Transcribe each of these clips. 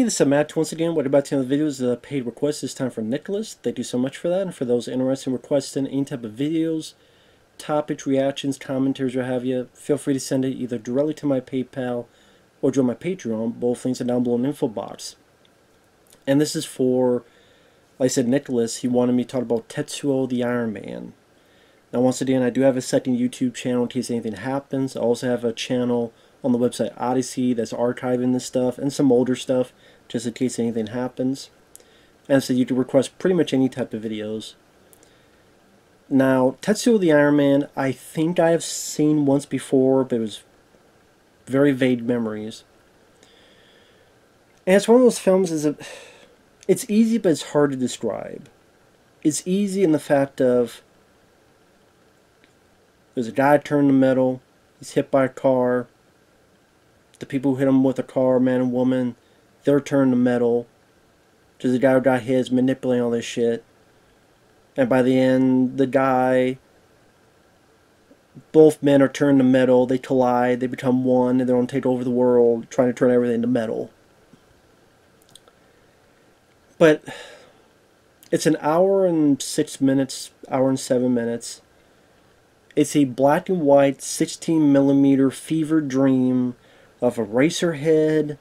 this is Matt once again. What about the end of the video is a paid request this time from Nicholas. Thank you so much for that. And for those interested in requesting any type of videos, topics, reactions, commentaries, what have you, feel free to send it either directly to my PayPal or join my Patreon. Both links are down below in the info box. And this is for, like I said, Nicholas. He wanted me to talk about Tetsuo the Iron Man. Now, once again, I do have a second YouTube channel in case anything happens. I also have a channel on the website Odysee that's archiving this stuff and some older stuff just in case anything happens. And so you can request pretty much any type of videos. Now, Tetsuo the Iron Man, I think I have seen once before, but it was very vague memories. And it's one of those films, it's easy, but it's hard to describe. It's easy in the fact of there's a guy turned to metal, he's hit by a car, the people who hit him with a car, man and woman, they're turned to metal. There's a guy who got his manipulating all this shit. And by the end, the guy, both men are turned to metal, they collide, they become one, and they're going to take over the world, trying to turn everything to metal. But it's an hour and 6 minutes, hour and 7 minutes. It's a black and white 16mm fever dream of Eraserhead,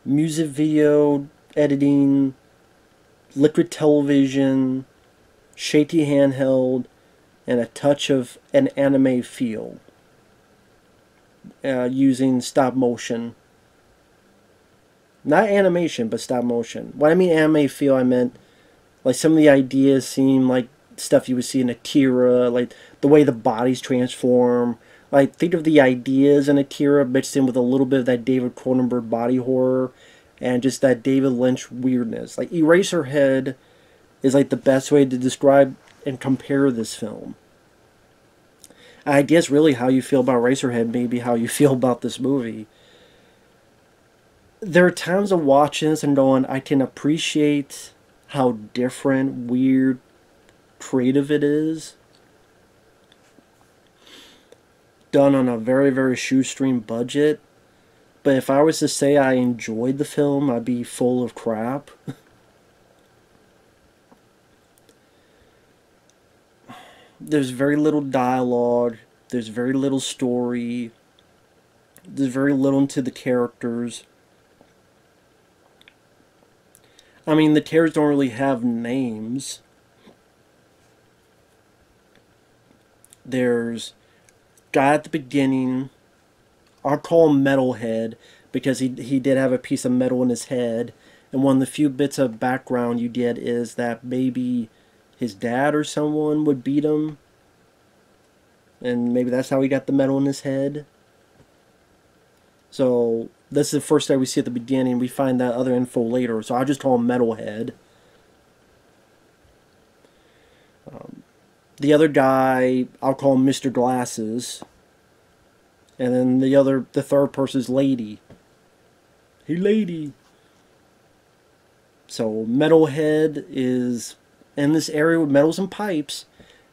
music video editing, liquid television, shaky handheld, and a touch of an anime feel using stop motion. Not animation, but stop motion. When I mean anime feel, I meant like some of the ideas seem like stuff you would see in Akira, like the way the bodies transform. Like, think of the ideas in Akira mixed in with a little bit of that David Cronenberg body horror and just that David Lynch weirdness. Like, Eraserhead is like the best way to describe and compare this film. I guess really how you feel about Eraserhead may be how you feel about this movie. There are times of watching this and going, I can appreciate how different, weird, creative it is. Done on a very, very shoestring budget. But if I was to say I enjoyed the film, I'd be full of crap. There's very little dialogue. There's very little story. There's very little into the characters. I mean, the characters don't really have names. There's guy at the beginning, I'll call him Metalhead because he did have a piece of metal in his head, and one of the few bits of background you get is that maybe his dad or someone would beat him, and maybe that's how he got the metal in his head. So this is the first guy we see at the beginning. We find that other info later, so I'll just call him Metalhead. The other guy, I'll call him Mr. Glasses. And then the third person is Lady. Hey, Lady. So, Metalhead is in this area with metals and pipes.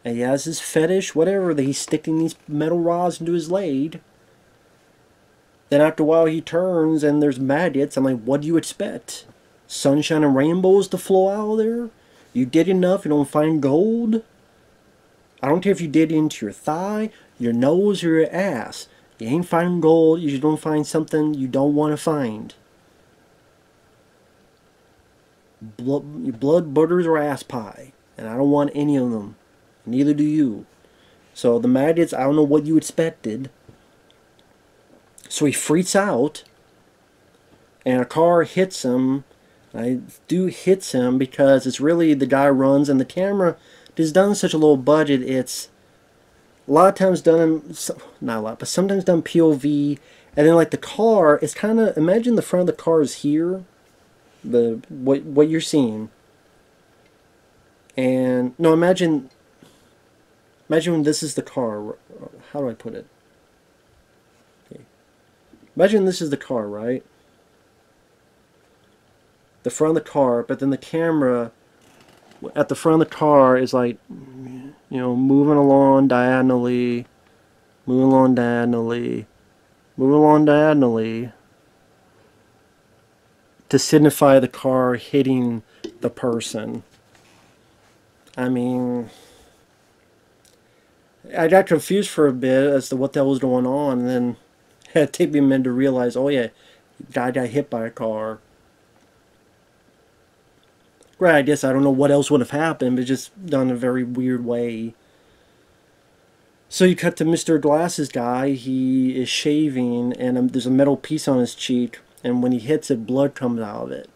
And he has his fetish, whatever, that he's sticking these metal rods into his leg. Then after a while he turns and there's maggots. I'm like, what do you expect? Sunshine and rainbows to flow out of there? You did enough, you don't find gold? I don't care if you did it into your thigh, your nose, or your ass. You ain't finding gold, you don't find something you don't want to find. Blood, butters, or ass pie. And I don't want any of them. Neither do you. So the maggots, I don't know what you expected. So he freaks out. And a car hits him. I do hits him because it's really the guy runs and the camera is done on such a low budget. It's a lot of times done in, not a lot, but sometimes done POV, and then like the car, it's kind of, imagine the front of the car is here, what you're seeing, and no, imagine when this is the car. How do I put it? Okay. Imagine this is the car, right? The front of the car, but then the camera at the front of the car is like, you know, moving along diagonally, moving along diagonally, moving along diagonally, to signify the car hitting the person. I mean, I got confused for a bit as to what the hell was going on, and then it had to take me a minute to realize, oh yeah, guy got hit by a car. Right, I guess I don't know what else would have happened, but just done in a very weird way. So you cut to Mr. Glasses guy. He is shaving, and there's a metal piece on his cheek, and when he hits it, blood comes out of it.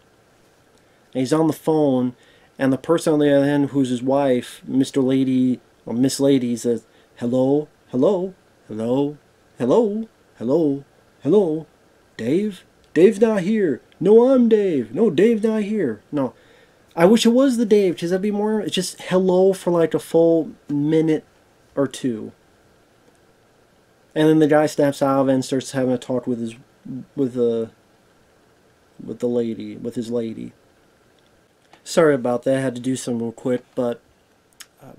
And he's on the phone, and the person on the other end, who's his wife, Mr. Lady, or Miss Lady, says, hello, hello, hello, hello, hello, hello, Dave? Dave's not here. No, I'm Dave. No, Dave's not here. No. I wish it was the Dave, because that'd be more, it's just hello for like a full minute or two. And then the guy snaps out of it and starts having a talk with his, with the lady, with his lady. Sorry about that, I had to do some real quick, but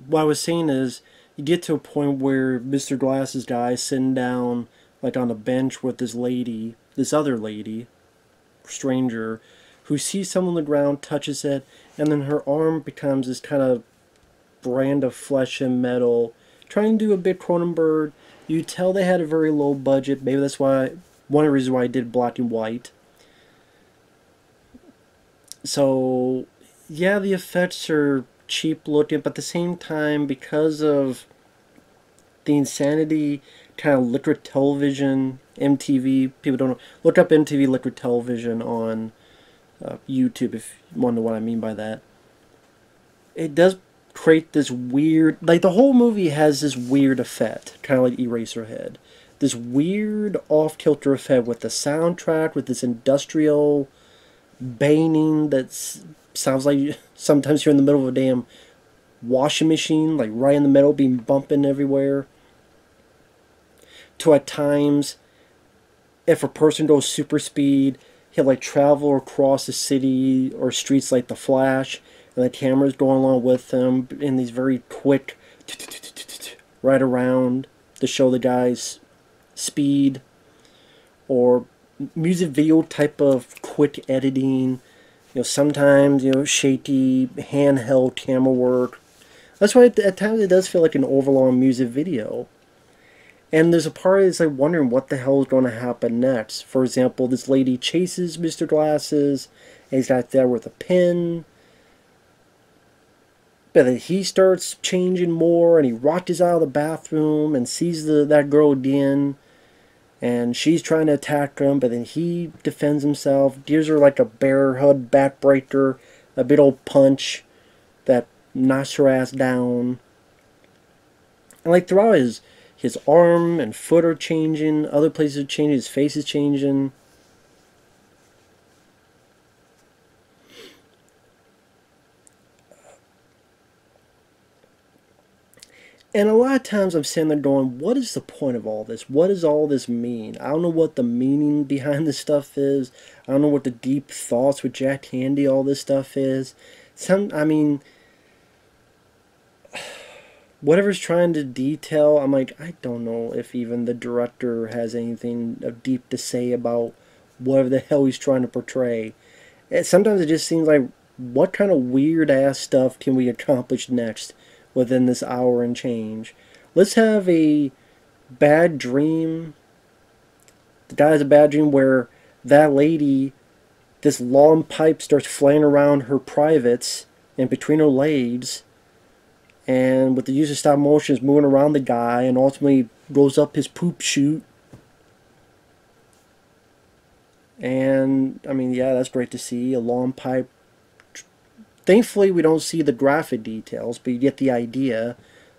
what I was saying is, you get to a point where Mr. Glasses guy is sitting down, like on a bench with this lady, this other lady, stranger, who sees someone on the ground, touches it, and then her arm becomes this kind of brand of flesh and metal, trying to do a bit Cronenberg. You tell they had a very low budget, maybe that's why, one of the reasons why I did black and white. So, yeah, the effects are cheap looking, but at the same time, because of the insanity, kind of liquid television, MTV, people don't know, look up MTV liquid television on YouTube if you want to know what I mean by that. It does create this weird, like the whole movie has this weird effect, kind of like Eraserhead. This weird off-kilter effect with the soundtrack, with this industrial banging that sounds like sometimes you're in the middle of a damn washing machine, like right in the middle, being bumping everywhere. To at times, if a person goes super speed, he'll like travel across the city or streets like the Flash, and the camera's going along with them in these very quick right around to show the guy's speed, or music video type of quick editing. You know, sometimes, you know, shaky handheld camera work. That's why at times it does feel like an overlong music video. And there's a part that's like wondering what the hell is going to happen next. For example, this lady chases Mr. Glasses, and he's got there with a pin. But then he starts changing more, and he rushes out of the bathroom and sees that girl again. And she's trying to attack him, but then he defends himself, gives her like a bear hug backbreaker, a big old punch that knocks her ass down. And like throughout his arm and foot are changing, other places are changing, his face is changing. And a lot of times I'm sitting there going, what is the point of all this? What does all this mean? I don't know what the meaning behind this stuff is. I don't know what the deep thoughts with Jack Handy, all this stuff is. I mean, whatever's trying to detail, I'm like, I don't know if even the director has anything of deep to say about whatever the hell he's trying to portray. Sometimes it just seems like, what kind of weird-ass stuff can we accomplish next within this hour and change? Let's have a bad dream. The guy has a bad dream where that lady, this long pipe starts flying around her privates and between her legs, and with the use of stop motion is moving around the guy and ultimately goes up his poop chute. And I mean, yeah, that's great to see, a long pipe. Thankfully we don't see the graphic details, but you get the idea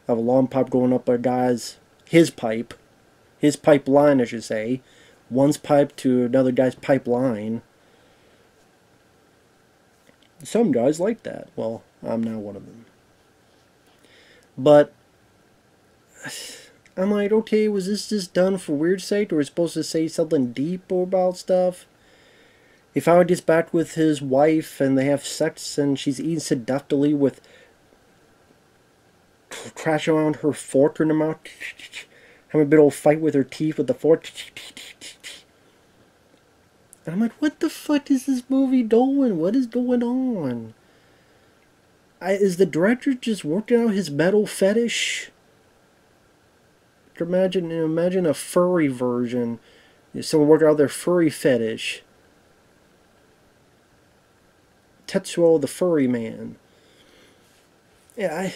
of a long pipe going up a guy's, his pipeline I should say, one's pipe to another guy's pipeline. Some guys like that. Well, I'm not one of them. But I'm like, okay, was this just done for weird sake, or was it supposed to say something deep about stuff? If Howard gets back with his wife and they have sex and she's eating seductively with crashing around her fork in her mouth, having a big old fight with her teeth with the fork, And I'm like, what the fuck is this movie doing? What is going on? Is the director just working out his metal fetish? Imagine a furry version. Someone working out their furry fetish. Tetsuo the furry man. Yeah, I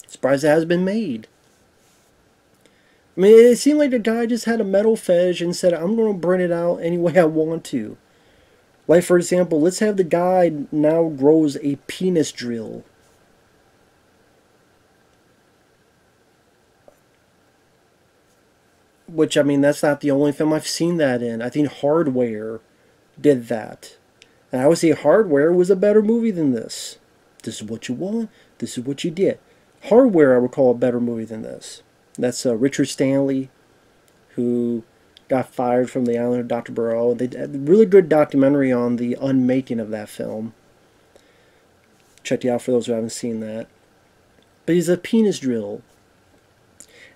surprised it has been made. I mean, it seemed like the guy just had a metal fetish and said, I'm going to burn it out any way I want to. Like, for example, let's have the guy now grows a penis drill. Which, I mean, that's not the only film I've seen that in. I think Hardware did that. And I would say Hardware was a better movie than this. This is what you want. This is what you get. Hardware I would call a better movie than this. That's Richard Stanley, who got fired from the island of Dr. Moreau. They had a really good documentary on the unmaking of that film. Check it out for those who haven't seen that. But he's a penis drill.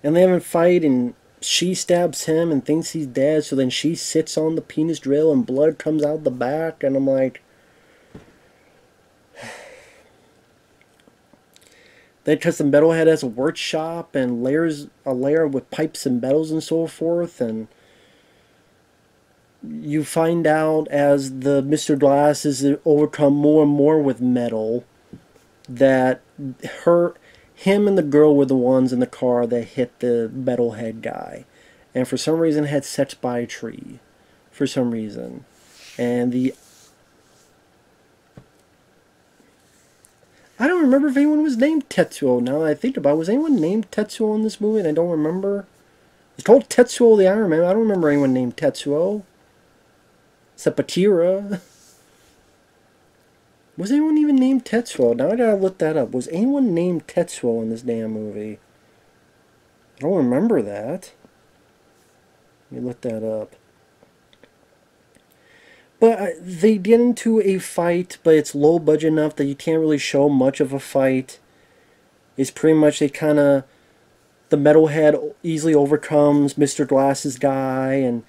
And they have a fight, and she stabs him and thinks he's dead, so then she sits on the penis drill and blood comes out the back, and I'm like... Then because the metalhead has a workshop and layers a layer with pipes and metals and so forth, and you find out as the Mr. Glass is overcome more and more with metal that him and the girl were the ones in the car that hit the metalhead guy, and for some reason had sex by a tree, for some reason, and I don't remember if anyone was named Tetsuo. Now that I think about it, was anyone named Tetsuo in this movie? And I don't remember. It's called Tetsuo the Iron Man. I don't remember anyone named Tetsuo. Except Akira. Was anyone even named Tetsuo? Now I gotta look that up. Was anyone named Tetsuo in this damn movie? I don't remember that. Let me look that up. But they get into a fight, but it's low budget enough that you can't really show much of a fight. It's pretty much the metalhead easily overcomes Mr. Glass's guy, and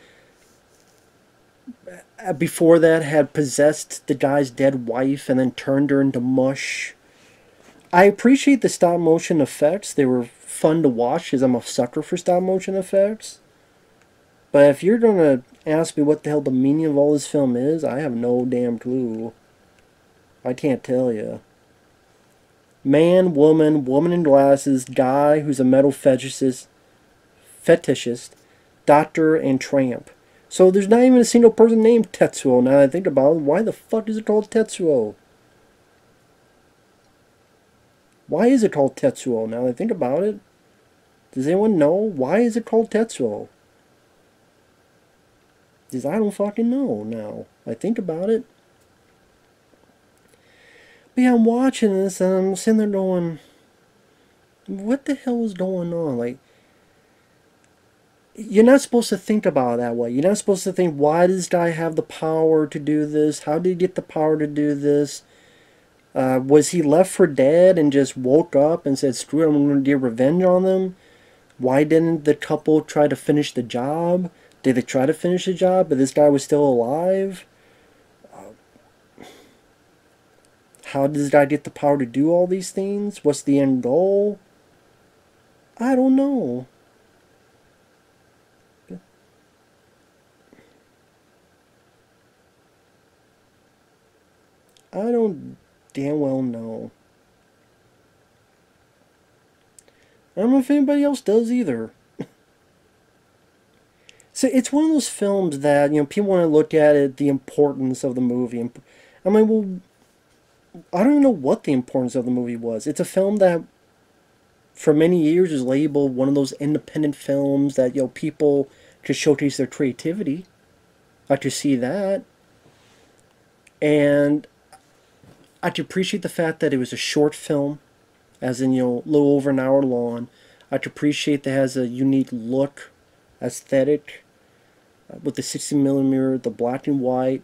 before that had possessed the guy's dead wife and then turned her into mush. I appreciate the stop motion effects. They were fun to watch because I'm a sucker for stop motion effects. But if you're going to ask me what the hell the meaning of all this film is, I have no damn clue. I can't tell you. Man, woman, woman in glasses, guy who's a metal fetishist, doctor, and tramp. So there's not even a single person named Tetsuo. Now that I think about it, why the fuck is it called Tetsuo? Why is it called Tetsuo? Now that I think about it, does anyone know? Why is it called Tetsuo? Because I don't fucking know now. I think about it. But yeah, I'm watching this and I'm sitting there going, what the hell is going on? Like, you're not supposed to think about it that way. You're not supposed to think, why does this guy have the power to do this? How did he get the power to do this? Was he left for dead and just woke up and said, screw it, I'm going to get revenge on them? Why didn't the couple try to finish the job? Did they try to finish the job, but this guy was still alive? How did this guy get the power to do all these things? What's the end goal? I don't know. I don't damn well know. I don't know if anybody else does either. So it's one of those films that, people want to look at it, the importance of the movie. I mean, well, I don't even know what the importance of the movie was. It's a film that, for many years, was labeled one of those independent films that, people could showcase their creativity. I could see that. And I could appreciate the fact that it was a short film, as in, a little over an hour long. I could appreciate that it has a unique look, aesthetic, with the 60mm, the black and white.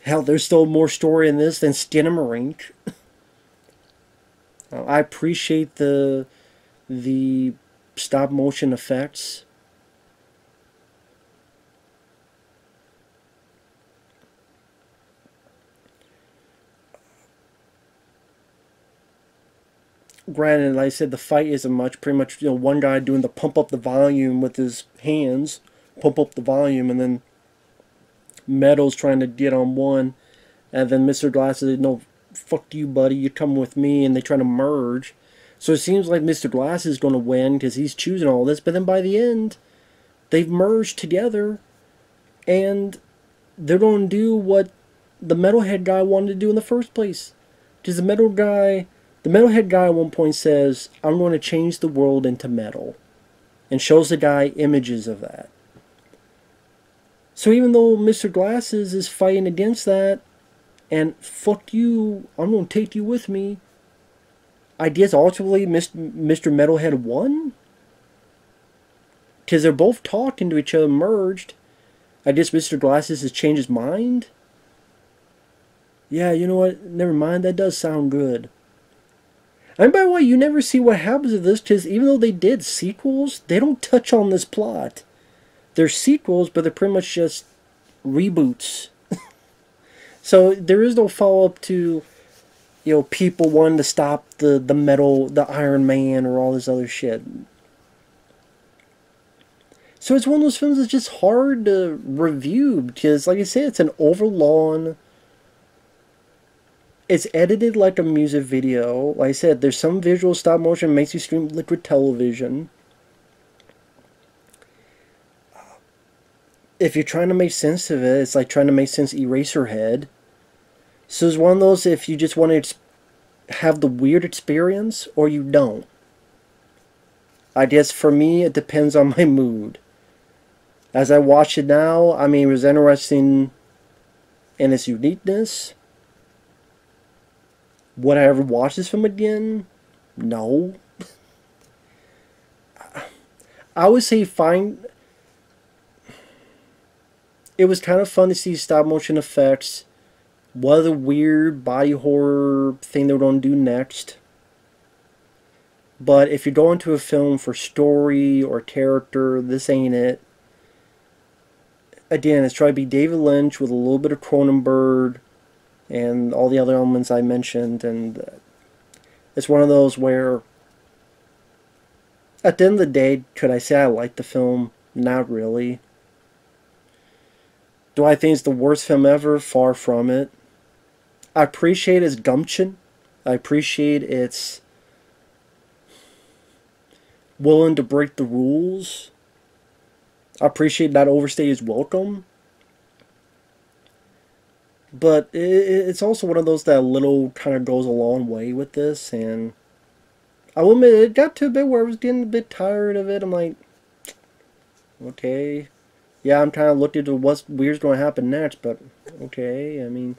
Hell, there's still more story in this than Skinamarink. I appreciate the stop motion effects. Granted, like I said, the fight isn't much. Pretty much, one guy doing the pump up the volume with his hands, pump up the volume, and then Metal's trying to get on one, and then Mr. Glass says, "No, fuck you, buddy. You come with me," and they try to merge. So it seems like Mr. Glass is going to win because he's choosing all this. But then by the end, they've merged together, and they're going to do what the Metalhead guy wanted to do in the first place. Because the Metalhead guy at one point says, "I'm going to change the world into metal," and shows the guy images of that. So even though Mr. Glasses is fighting against that, and fuck you, I'm going to take you with me, I guess ultimately Mr. Metalhead won? Because they're both talking to each other, merged. I guess Mr. Glasses has changed his mind? Yeah, you know what? Never mind, that does sound good. And by the way, you never see what happens to this, because even though they did sequels, they don't touch on this plot. They're sequels, but they're pretty much just reboots. So there is no follow-up to, people wanting to stop the Iron Man or all this other shit. So it's one of those films that's just hard to review, because, like I said, it's an overlong... It's edited like a music video. Like I said, there's some visual stop motion makes you stream liquid television. If you're trying to make sense of it, it's like trying to make sense of Eraserhead. So it's one of those, if you just want to have the weird experience, or you don't. I guess for me, it depends on my mood. As I watch it now, I mean, it was interesting in its uniqueness. Would I ever watch this film again? No. I would say fine. It was kind of fun to see stop motion effects. What the weird body horror thing they're going to do next. But if you're going to a film for story or character, this ain't it. Again, it's trying to be David Lynch with a little bit of Cronenberg and all the other elements I mentioned, and it's one of those where at the end of the day, could I say I liked the film? Not really. Do I think it's the worst film ever? Far from it. I appreciate its gumption. I appreciate its willing to break the rules. I appreciate not overstay its welcome. But it's also one of those that little kind of goes a long way with this, and I will admit, it got to a bit where I was getting a bit tired of it. I'm like, okay, yeah, I'm kind of looking to what's weird's going to happen next, but okay, I mean,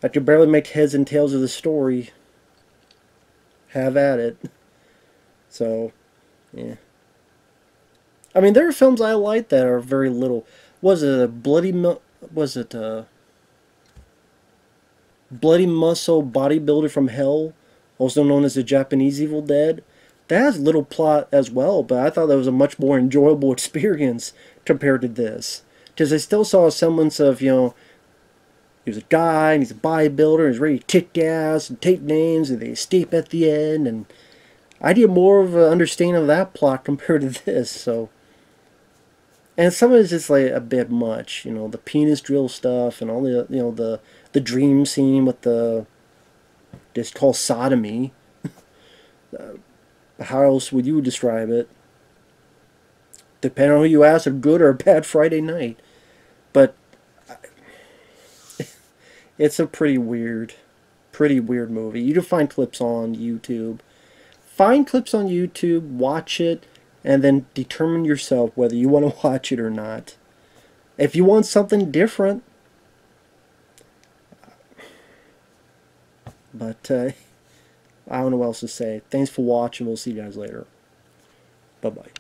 I could barely make heads and tails of the story. Have at it. So, yeah. I mean, there are films I like that are very little. Was it a Bloody Muscle Bodybuilder from Hell, also known as the Japanese Evil Dead? That has little plot as well, but I thought that was a much more enjoyable experience compared to this. Because I still saw a semblance of, he was a guy, and he's a bodybuilder, and he's ready to kick ass, and take names, and they escape at the end, and I get more of an understanding of that plot compared to this, so... And some of it's just like a bit much, the penis drill stuff, and all the, the dream scene with the, it's called sodomy. How else would you describe it? Depending on who you ask, a good or a bad Friday night. But it's a pretty weird movie. You can find clips on YouTube. Find clips on YouTube, watch it, and then determine yourself whether you want to watch it or not. If you want something different. But I don't know what else to say. Thanks for watching. We'll see you guys later. Bye-bye.